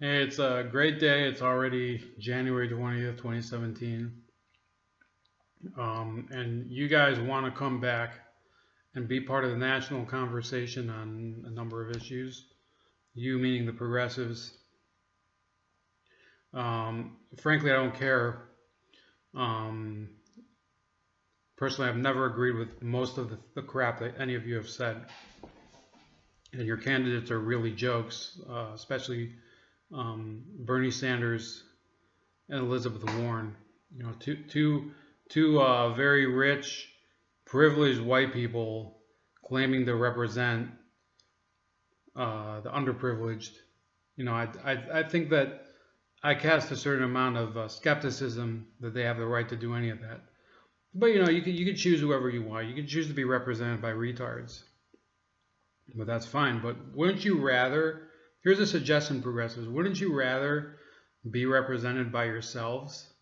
Hey, it's a great day. It's already January 20th, 2017. And you guys want to come back and be part of the national conversation on a number of issues. You, meaning the progressives. Frankly, I don't care. Um, Personally, I've never agreed with most of the crap that any of you have said. And your candidates are really jokes, especially Bernie Sanders and Elizabeth Warren. You know, two very rich, privileged white people claiming to represent the underprivileged. You know, I think that I cast a certain amount of skepticism that they have the right to do any of that. But you know, you can choose whoever you want. You can choose to be represented by retards, but that's fine. But wouldn't you rather? Here's a suggestion, progressives. Wouldn't you rather be represented by yourselves?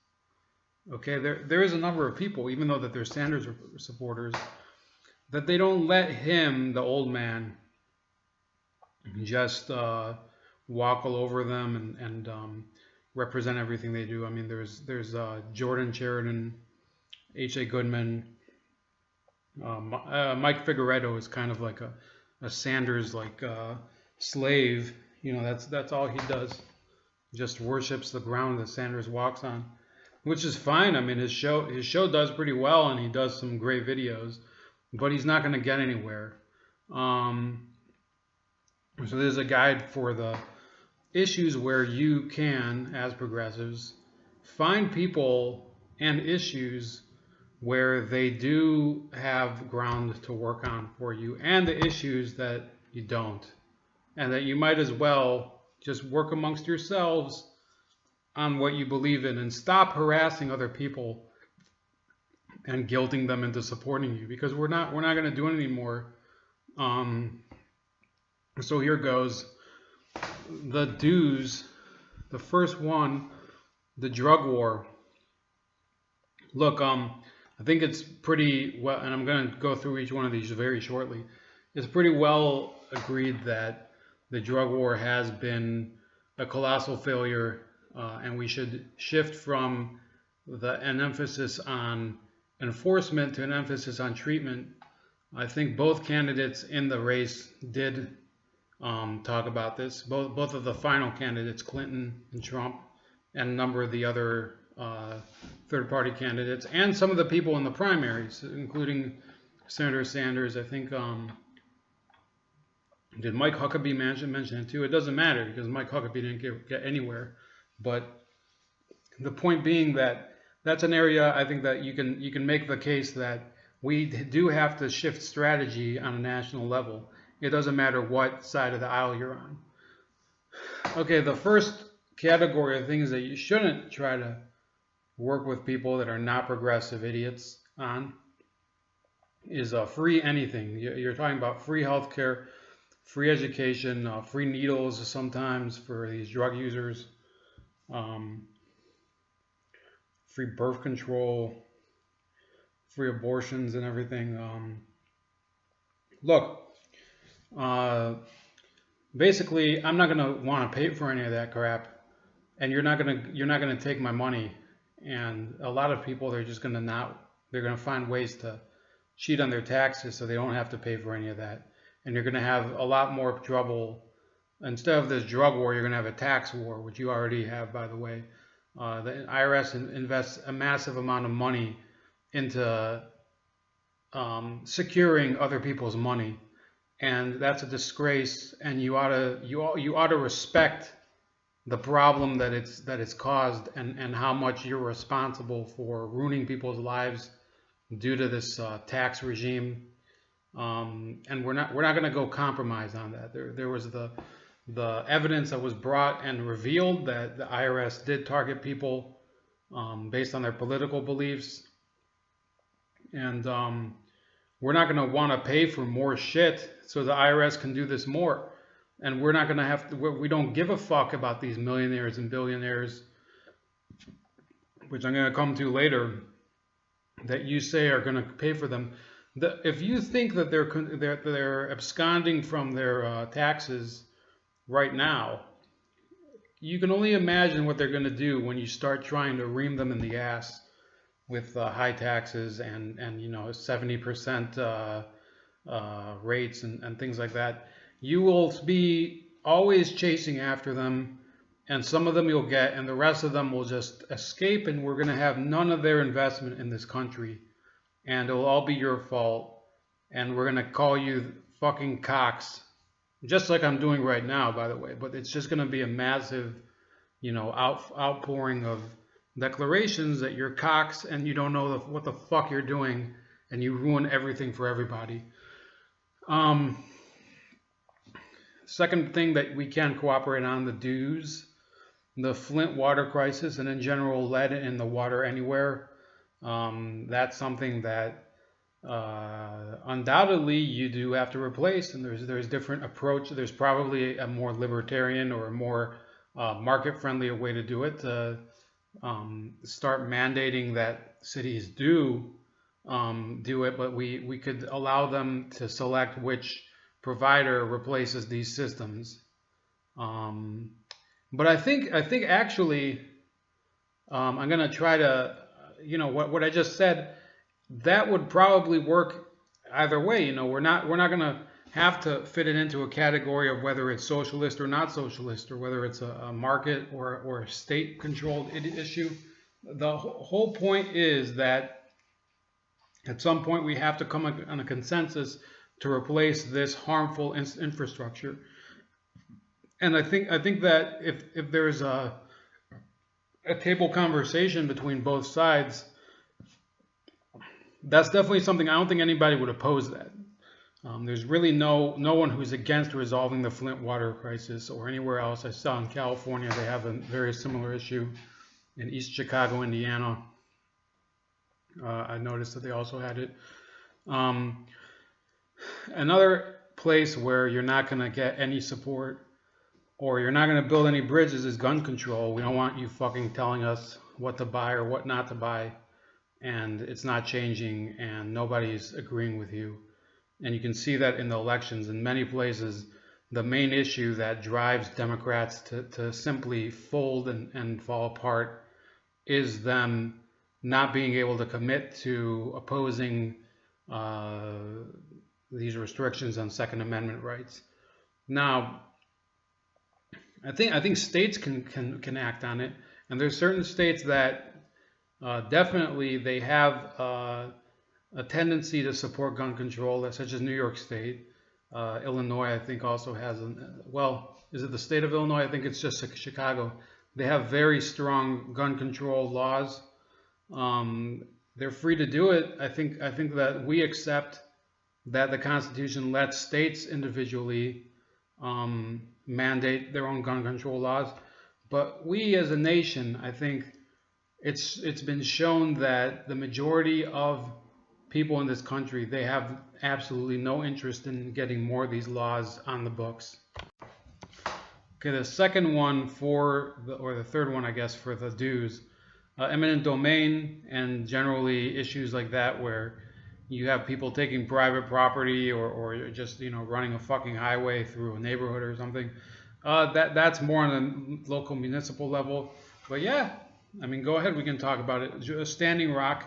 Okay, there is a number of people, even though that they're Sanders supporters, that they don't let him, the old man, just walk all over them and represent everything they do. I mean, there's Jordan Sheridan, H.A. Goodman, Mike Figueredo is kind of like a Sanders slave. You know, that's all he does. Just worships the ground that Sanders walks on, which is fine. I mean, his show does pretty well, and he does some great videos, but he's not going to get anywhere. Um, so there's a guide for the issues where you can, as progressives, find people and issues where they do have ground to work on for you, and the issues that you don't, and that you might as well just work amongst yourselves on what you believe in and stop harassing other people and guilting them into supporting you, because we're not going to do it anymore. So here goes. The dues. The first one, the drug war. Look, I think it's pretty well, and I'm going to go through each one of these very shortly. It's pretty well agreed that the drug war has been a colossal failure, and we should shift from an emphasis on enforcement to an emphasis on treatment. I think both candidates in the race did talk about this. Both of the final candidates, Clinton and Trump, and a number of the other third-party candidates, and some of the people in the primaries, including Senator Sanders. I think did Mike Huckabee mention it too? It doesn't matter because Mike Huckabee didn't get anywhere. But the point being that that's an area I think that you can make the case that we do have to shift strategy on a national level. It doesn't matter what side of the aisle you're on. Okay, the first category of things that you shouldn't try to work with people that are not progressive idiots on is free anything. You're talking about free healthcare, free education, free needles sometimes for these drug users, free birth control, free abortions and everything. Look, basically, I'm not gonna want to pay for any of that crap, and you're not gonna take my money. And a lot of people, they're gonna find ways to cheat on their taxes so they don't have to pay for any of that. And you're gonna have a lot more trouble. Instead of this drug war, you're gonna have a tax war, which you already have, by the way. The IRS invests a massive amount of money into securing other people's money, and that's a disgrace. And you ought to respect the problem that it's caused, and how much you're responsible for ruining people's lives due to this tax regime. And we're not going to go compromise on that. There was the evidence that was brought and revealed that the IRS did target people based on their political beliefs, and we're not going to want to pay for more shit so the IRS can do this more. And we're not going to have to, we don't give a fuck about these millionaires and billionaires, which I'm going to come to later, that you say are going to pay for them. If you think that they're absconding from their taxes right now, you can only imagine what they're going to do when you start trying to ream them in the ass with high taxes and 70% rates and things like that. You will be always chasing after them, and some of them you'll get, and the rest of them will just escape, and we're going to have none of their investment in this country, and it'll all be your fault, and we're going to call you fucking cocks, just like I'm doing right now, by the way. But it's just going to be a massive, outpouring of declarations that you're cocks and you don't know what the fuck you're doing, and you ruin everything for everybody. Second thing that we can cooperate on, the dues, the Flint water crisis, and in general lead in the water anywhere. That's something that undoubtedly you do have to replace, and there's different approach. There's probably a more libertarian or a more market-friendly way to do it. Start mandating that cities do it, but we could allow them to select which provider replaces these systems. But I think actually, I'm gonna try to, what I just said, that would probably work either way. We're not gonna have to fit it into a category of whether it's socialist or not socialist, or whether it's a market or a state-controlled issue. The whole point is that at some point we have to come on a consensus to replace this harmful infrastructure. And I think that if there's a table conversation between both sides, that's definitely something. I don't think anybody would oppose that. There's really no one who's against resolving the Flint water crisis or anywhere else. I saw in California they have a very similar issue. In East Chicago, Indiana, I noticed that they also had it. Another place where you're not going to get any support, or you're not going to build any bridges, is gun control. We don't want you fucking telling us what to buy or what not to buy, and it's not changing, and nobody's agreeing with you. And you can see that in the elections. In many places, the main issue that drives Democrats to simply fold and fall apart is them not being able to commit to opposing these restrictions on Second Amendment rights. Now, I think states can act on it, and there's certain states that definitely they have a tendency to support gun control, such as New York State. Illinois, I think, also has is it the state of Illinois? I think it's just Chicago. They have very strong gun control laws. They're free to do it. I think that we accept that the Constitution lets states individually mandate their own gun control laws, but we as a nation, I think it's been shown that the majority of people in this country, they have absolutely no interest in getting more of these laws on the books. Okay, the second one or the third one, I guess, for the dues, eminent domain, and generally issues like that where you have people taking private property or just running a fucking highway through a neighborhood or something. That's more on the local municipal level. But yeah, I mean, go ahead, we can talk about it. Standing Rock,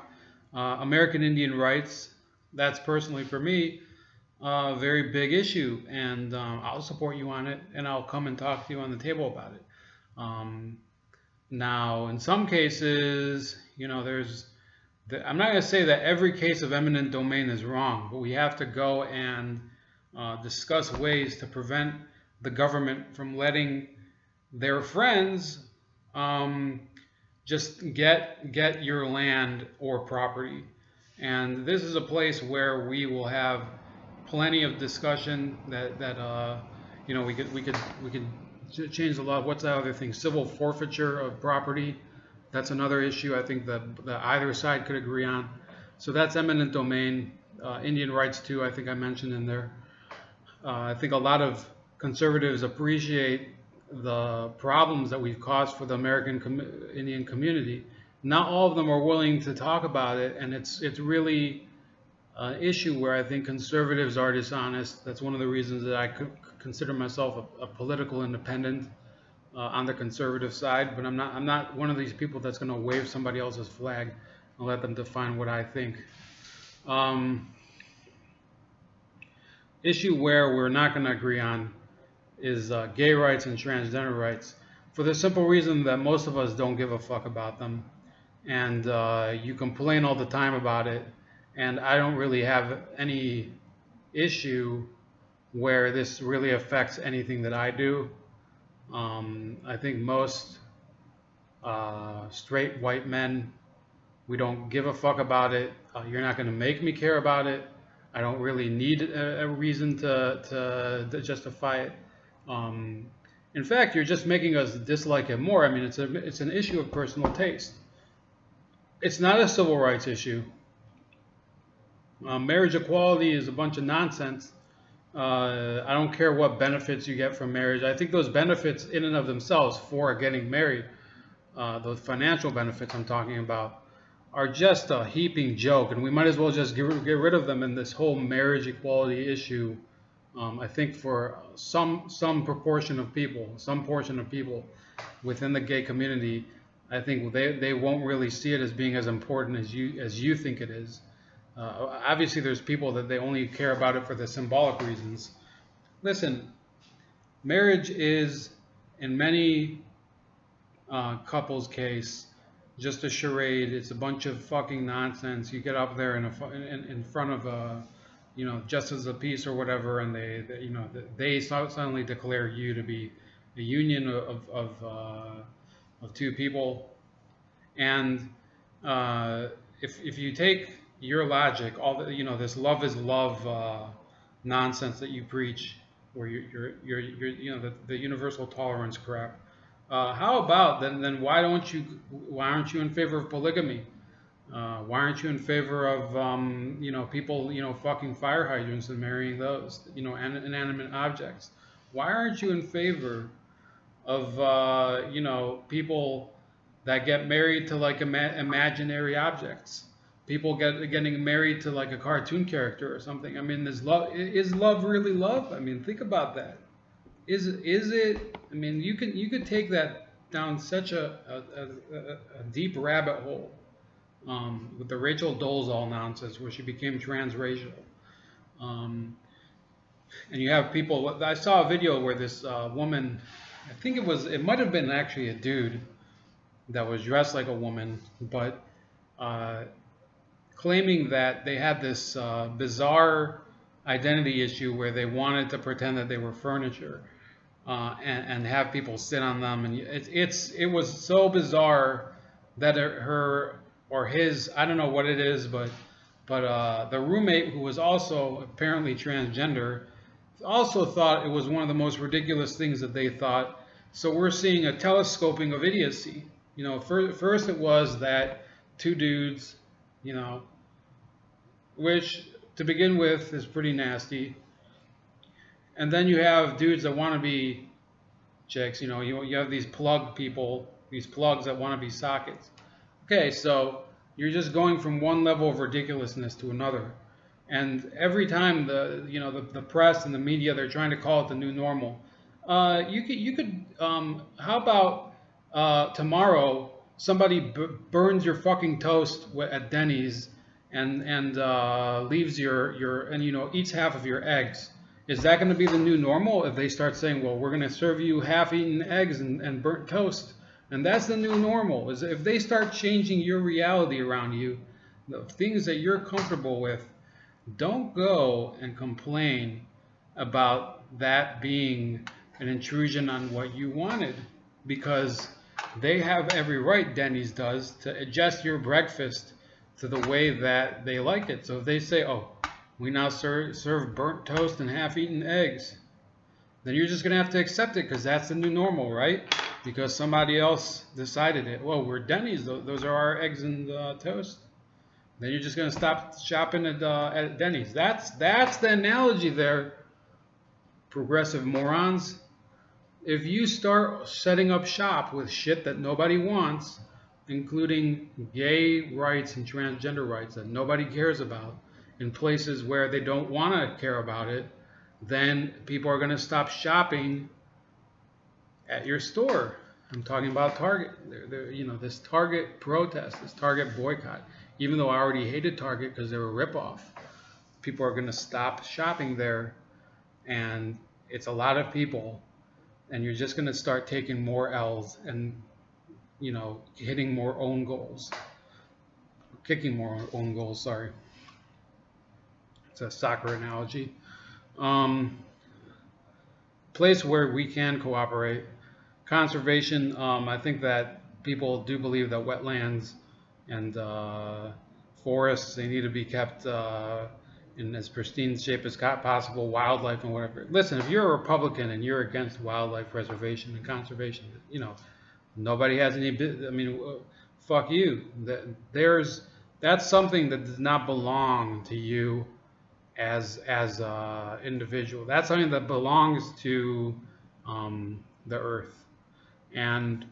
American Indian rights, that's personally for me a very big issue, and I'll support you on it, and I'll come and talk to you on the table about it. Now, in some cases, I'm not going to say that every case of eminent domain is wrong, but we have to go and discuss ways to prevent the government from letting their friends just get your land or property. And this is a place where we will have plenty of discussion that we could change the law. What's the other thing? Civil forfeiture of property. That's another issue I think that either side could agree on. So that's eminent domain. Indian rights too, I think I mentioned in there. I think a lot of conservatives appreciate the problems that we've caused for the American Indian community. Not all of them are willing to talk about it, and it's really an issue where I think conservatives are dishonest. That's one of the reasons that I could consider myself a political independent. on the conservative side, but I'm not one of these people that's going to wave somebody else's flag and let them define what I think. Issue where we're not going to agree on is gay rights and transgender rights, for the simple reason that most of us don't give a fuck about them, and you complain all the time about it, and I don't really have any issue where this really affects anything that I do. I think most straight white men, we don't give a fuck about it. You're not going to make me care about it. I don't really need a reason to justify it. In fact, you're just making us dislike it more. I mean, it's an issue of personal taste. It's not a civil rights issue. Marriage equality is a bunch of nonsense. I don't care what benefits you get from marriage. I think those benefits in and of themselves for getting married, those financial benefits I'm talking about, are just a heaping joke, and we might as well just get rid of them in this whole marriage equality issue. I think for some portion of people within the gay community, I think they won't really see it as being as important as you think it is. Obviously, there's people that they only care about it for the symbolic reasons. Listen, marriage is, in many couples' case, just a charade. It's a bunch of fucking nonsense. You get up there in front of justice of the peace or whatever, and they suddenly declare you to be a union of two people. And if you take your logic, all the this love is love nonsense that you preach, or you're the universal tolerance crap. How about then? Why aren't you in favor of polygamy? Why aren't you in favor of people fucking fire hydrants and marrying those inanimate objects? Why aren't you in favor of people that get married to like imaginary objects? People getting married to like a cartoon character or something. I mean, is love really love? I mean, think about that. Is it? I mean, you could take that down such a deep rabbit hole with the Rachel Dolezal nonsense, where she became transracial, and you have people. I saw a video where this woman, I think it might have been actually a dude that was dressed like a woman, but claiming that they had this bizarre identity issue where they wanted to pretend that they were furniture. And have people sit on them, and it was so bizarre that her or his, I don't know what it is, but the roommate, who was also apparently transgender, also thought it was one of the most ridiculous things that they thought. So we're seeing a telescoping of idiocy. First it was that two dudes, which to begin with is pretty nasty. And then you have dudes that want to be chicks, you have these plug people, these plugs that want to be sockets. Okay, so you're just going from one level of ridiculousness to another. And every time the press and the media, they're trying to call it the new normal. You could how about tomorrow somebody burns your fucking toast at Denny's and leaves eats half of your eggs. Is that going to be the new normal if they start saying, well, we're going to serve you half-eaten eggs and burnt toast? And that's the new normal. Is if they start changing your reality around you, the things that you're comfortable with, don't go and complain about that being an intrusion on what you wanted, because they have every right, Denny's does, to adjust your breakfast to the way that they like it. So if they say, oh, we now serve burnt toast and half-eaten eggs, then you're just going to have to accept it, because that's the new normal, right? Because somebody else decided it. Well, we're Denny's. Those are our eggs and toast. Then you're just going to stop shopping at Denny's. That's the analogy there, progressive morons. If you start setting up shop with shit that nobody wants, including gay rights and transgender rights that nobody cares about, in places where they don't want to care about it, then people are going to stop shopping at your store. I'm talking about Target. You know, this Target protest, this Target boycott. Even though I already hated Target because they were a ripoff, people are going to stop shopping there, and it's a lot of people, and you're just going to start taking more L's and, you know, hitting more own goals, kicking more own goals. Sorry, it's a soccer analogy. Place where we can cooperate. Conservation, I think that people do believe that wetlands and forests, they need to be kept in as pristine shape as possible, wildlife and whatever. Listen, if you're a Republican and you're against wildlife preservation and conservation, you know, nobody has any business. I mean, fuck you. That's something that does not belong to you as individual. That's something that belongs to the earth. And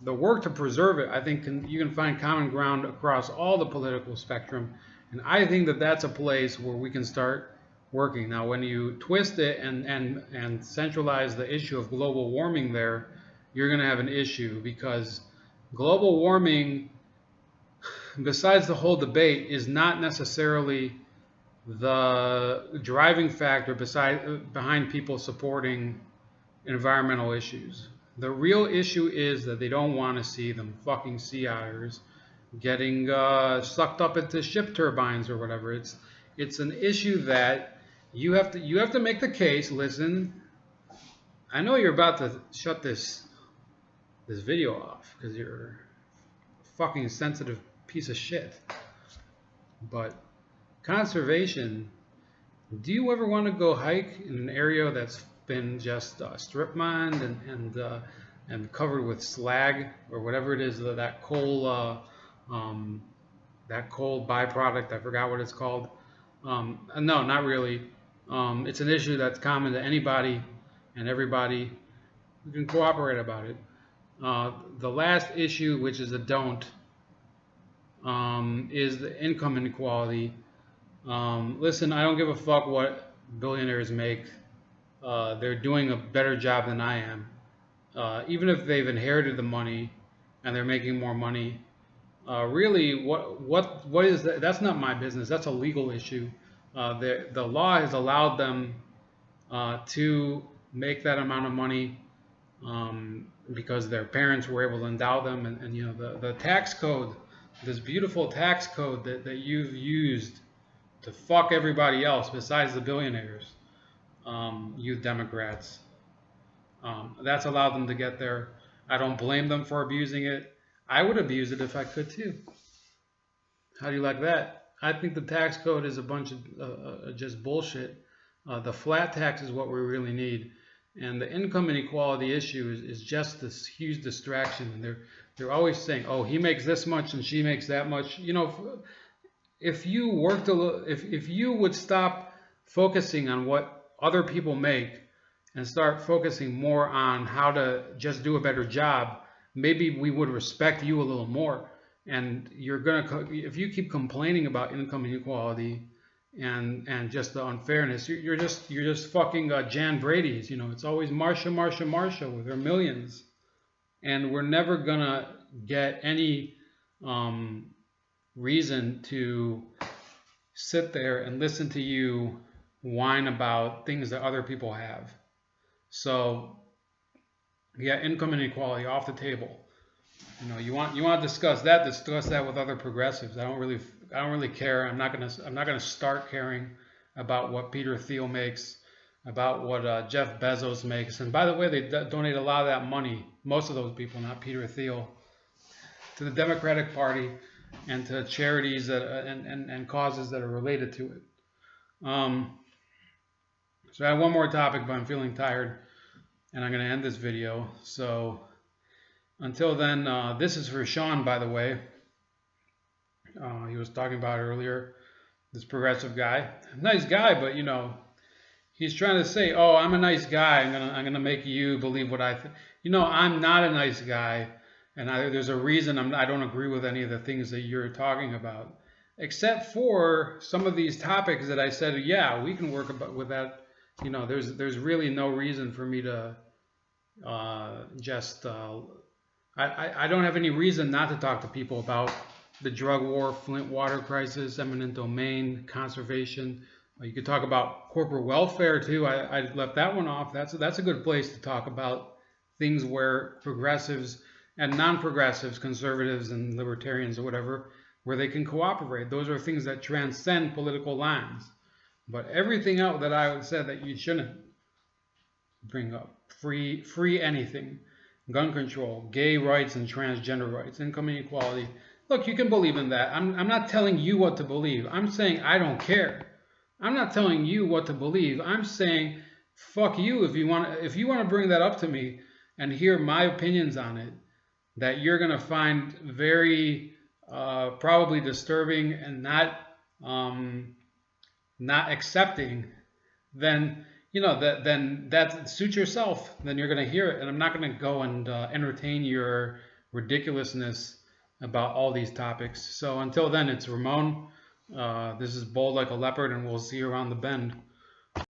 the work to preserve it, I think you can find common ground across all the political spectrum. And I think that that's a place where we can start working. Now, when you twist it and centralize the issue of global warming there, you're going to have an issue, because global warming, besides the whole debate, is not necessarily the driving factor behind people supporting environmental issues. The real issue is that they don't want to see them fucking sea otters getting sucked up into ship turbines or whatever. It's an issue that you have to make the case. Listen, I know you're about to shut this video off because you're a fucking sensitive piece of shit. But conservation, do you ever want to go hike in an area that's been just strip mined and covered with slag or whatever it is, that coal byproduct? I forgot what it's called. No, not really. It's an issue that's common to anybody and everybody who can cooperate about it. The last issue, which is a don't, is the income inequality. Listen, I don't give a fuck what billionaires make. They're doing a better job than I am. Even if they've inherited the money and they're making more money, really, what is that? That's not my business. That's a legal issue. The law has allowed them to make that amount of money because their parents were able to endow them, and you know, the tax code, this beautiful tax code that you've used to fuck everybody else besides the billionaires. You Democrats. That's allowed them to get there. I don't blame them for abusing it. I would abuse it if I could too. How do you like that? I think the tax code is a bunch of just bullshit. The flat tax is what we really need. And the income inequality issue is just this huge distraction. And they're always saying, oh, he makes this much and she makes that much. You know, if you worked a little, if you would stop focusing on what other people make and start focusing more on how to just do a better job, maybe we would respect you a little more. And if you keep complaining about income inequality and just the unfairness, you're just fucking Jan Brady's. You know, it's always Marsha with her millions, and we're never gonna get any reason to sit there and listen to you whine about things that other people have. So yeah, income inequality off the table. You know, you want to discuss that with other progressives. I don't really care. I'm not gonna start caring about what Peter Thiel makes, about what Jeff Bezos makes. And by the way, they donate a lot of that money, most of those people, not Peter Thiel, to the Democratic Party and to charities and causes that are related to it. So I have one more topic, but I'm feeling tired, and I'm going to end this video. So until then, this is for Sean, by the way. He was talking about earlier, this progressive guy. Nice guy, but you know, he's trying to say, oh, I'm a nice guy. I'm gonna make you believe what I think. You know, I'm not a nice guy, and there's a reason I don't agree with any of the things that you're talking about, except for some of these topics that I said, yeah, we can work with that. You know, there's really no reason for me to I don't have any reason not to talk to people about the drug war, Flint water crisis, eminent domain, conservation. You could talk about corporate welfare too. I left that one off. That's a good place to talk about things where progressives and non-progressives, conservatives and libertarians or whatever, where they can cooperate. Those are things that transcend political lines. But everything else that I said that you shouldn't bring up, free anything, gun control, gay rights and transgender rights, income inequality. Look, you can believe in that. I'm not telling you what to believe. I'm saying I don't care. I'm not telling you what to believe. I'm saying fuck you if you want to bring that up to me and hear my opinions on it, that you're going to find very probably disturbing and not accepting, then then that suit yourself. Then you're going to hear it, and I'm not going to go and entertain your ridiculousness about all these topics. So until then, it's Ramon. This is Bold Like a Leopard, and we'll see you around the bend.